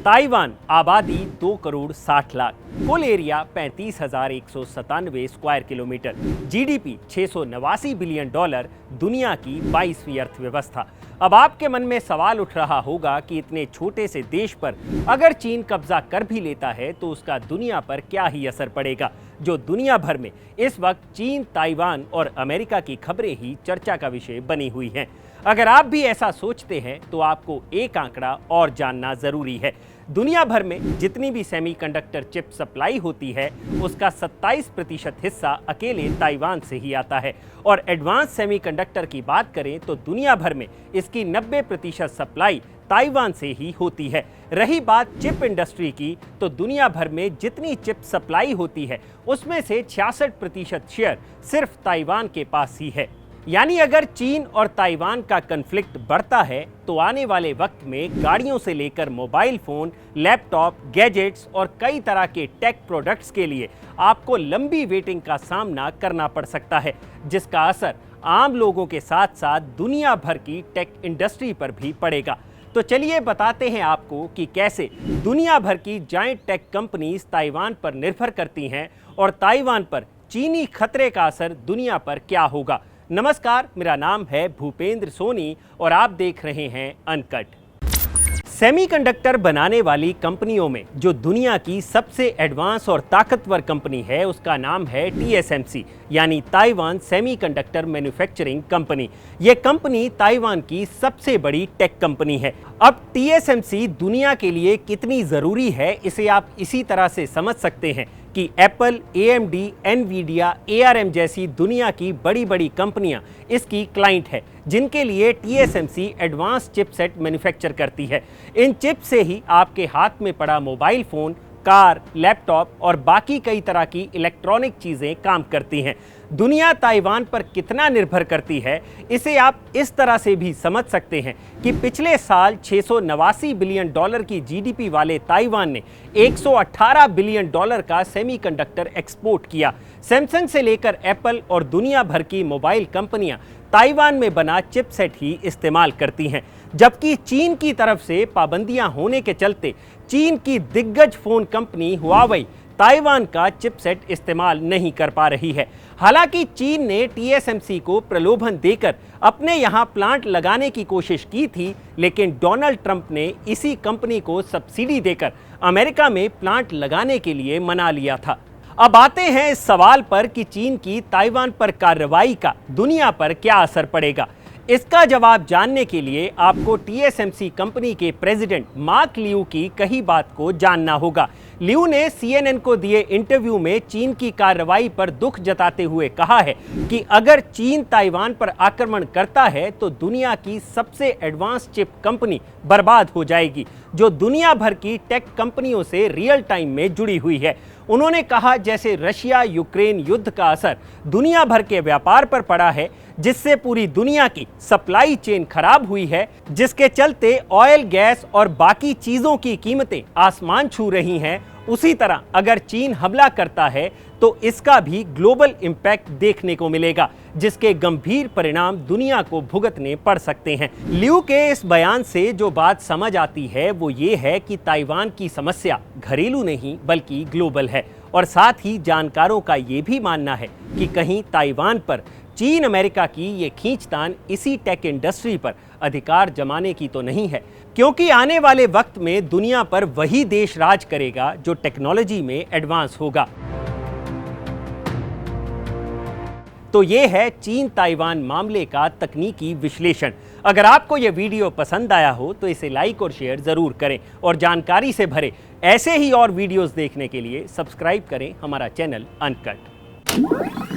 Taiwan आबादी 2 करोड़ 60 लाख, कुल area 35,197 square kilometre, GDP $689 billion, दुनिया की 22वीं अर्थव्यवस्था। अब आपके मन में सवाल उठ रहा होगा कि इतने छोटे से देश पर अगर चीन कब्जा कर भी लेता है तो उसका दुनिया पर क्या ही असर पड़ेगा, जो दुनिया भर में इस वक्त चीन, ताइवान और अमेरिका की खबरें ही चर्चा का विषय बनी हुई हैं। अगर आप भी ऐसा सोचते हैं तो आपको एक आंकड़ा और जानना जरूरी है। दुनिया भर में जितनी भी सेमीकंडक्टर चिप सप्लाई होती है उसका 27% हिस्सा अकेले ताइवान से ही आता है, और एडवांस सेमीकंडक्टर की बात करें तो दुनिया भर में इसकी 90% सप्लाई ताइवान से ही होती है। रही बात चिप इंडस्ट्री की, तो दुनिया भर में जितनी चिप सप्लाई होती है उसमें से 66% शेयर सिर्फ ताइवान के पास ही है। यानी अगर चीन और ताइवान का कन्फ्लिक्ट बढ़ता है तो आने वाले वक्त में गाड़ियों से लेकर मोबाइल फोन, लैपटॉप, गैजेट्स और कई तरह के टेक प्रोडक्ट्स के लिए आपको लंबी वेटिंग का सामना करना पड़ सकता है, जिसका असर आम लोगों के साथ साथ दुनिया भर की टेक इंडस्ट्री पर भी पड़ेगा। तो चलिए बताते हैं आपको कि कैसे दुनिया भर की जायंट टेक कंपनीज ताइवान पर निर्भर करती हैं और ताइवान पर चीनी खतरे का असर दुनिया पर क्या होगा। नमस्कार, मेरा नाम है भूपेंद्र सोनी और आप देख रहे हैं अनकट। सेमीकंडक्टर बनाने वाली कंपनियों में जो दुनिया की सबसे एडवांस और ताकतवर कंपनी है उसका नाम है TSMC, यानी ताइवान सेमीकंडक्टर मैन्युफैक्चरिंग कंपनी। यह कंपनी ताइवान की सबसे बड़ी टेक कंपनी है। अब TSMC दुनिया के लिए कितनी ज़रूरी है इसे आप इसी तरह से समझ सकते हैं कि एप्पल, AMD, एनवीडिया, ARM जैसी दुनिया की बड़ी बड़ी कंपनियां इसकी क्लाइंट है, जिनके लिए TSMC एडवांस चिपसेट मैन्युफैक्चर करती है। इन चिप से ही आपके हाथ में पड़ा मोबाइल फ़ोन, कार, लैपटॉप और बाकी कई तरह की इलेक्ट्रॉनिक चीज़ें काम करती हैं। दुनिया ताइवान पर कितना निर्भर करती है इसे आप इस तरह से भी समझ सकते हैं कि पिछले साल $689 बिलियन की जीडीपी वाले ताइवान ने $118 बिलियन का सेमीकंडक्टर एक्सपोर्ट किया। सैमसंग से लेकर एप्पल और दुनिया भर की मोबाइल कंपनियां ताइवान में बना चिपसेट ही इस्तेमाल करती हैं, जबकि चीन की तरफ से पाबंदियां होने के चलते चीन की दिग्गज फोन कंपनी हुआवेई ताइवान का चिपसेट इस्तेमाल नहीं कर पा रही है। हालांकि चीन ने TSMC को प्रलोभन देकर अपने यहां प्लांट लगाने की कोशिश की थी, लेकिन डोनाल्ड ट्रंप ने इसी कंपनी को सब्सिडी देकर अमेरिका में प्लांट लगाने के लिए मना लिया था। अब आते हैं इस सवाल पर कि चीन की ताइवान पर कार्रवाई का दुनिया पर क्या असर पड़ेगा। इसका जवाब जानने के लिए आपको TSMC कंपनी के प्रेसिडेंट मार्क लियू की कही बात को जानना होगा। लियू ने CNN को दिए इंटरव्यू में चीन की कार्रवाई पर दुख जताते हुए कहा है कि अगर चीन ताइवान पर आक्रमण करता है तो दुनिया की सबसे एडवांस चिप कंपनी बर्बाद हो जाएगी, जो दुनिया भर की टेक कंपनियों से रियल टाइम में जुड़ी हुई है। उन्होंने कहा, जैसे रशिया यूक्रेन युद्ध का असर दुनिया भर के व्यापार पर पड़ा है, जिससे पूरी दुनिया की सप्लाई चेन खराब हुई है, जिसके चलते ऑयल, गैस और बाकी चीजों की कीमतें आसमान छू रही हैं, उसी तरह अगर चीन हमला करता है तो इसका भी ग्लोबल इंपैक्ट देखने को मिलेगा, जिसके गंभीर परिणाम दुनिया को भुगतने पड़ सकते हैं। लियू के इस बयान से जो बात समझ आती है वो ये है कि ताइवान की समस्या घरेलू नहीं बल्कि ग्लोबल है, और साथ ही जानकारों का ये भी मानना है कि कहीं ताइवान पर चीन अमेरिका की ये खींचतान इसी टेक इंडस्ट्री पर अधिकार जमाने की तो नहीं है, क्योंकि आने वाले वक्त में दुनिया पर वही देश राज करेगा जो टेक्नोलॉजी में एडवांस होगा। तो ये है चीन ताइवान मामले का तकनीकी विश्लेषण। अगर आपको यह वीडियो पसंद आया हो तो इसे लाइक और शेयर जरूर करें, और जानकारी से भरे ऐसे ही और वीडियोस देखने के लिए सब्सक्राइब करें हमारा चैनल अनकट।